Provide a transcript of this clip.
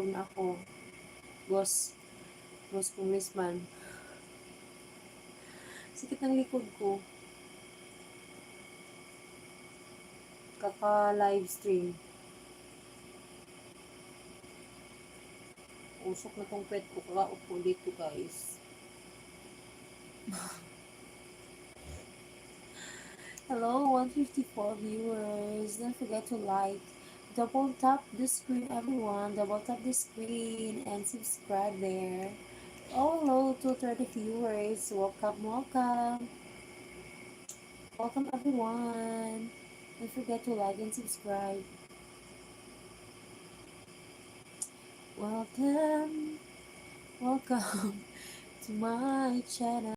Tawag na ako. Boss Congressman. Sakit ng likod ko. Kaka-live stream. Usok na tong pet ko. Kakaupo dito, guys. Hello, 154 viewers. Don't forget to like. Double tap the screen, everyone. Double tap the screen and subscribe there. Oh, hello, 230 viewers. Welcome. Welcome, everyone. Don't forget to like and subscribe. Welcome to my channel.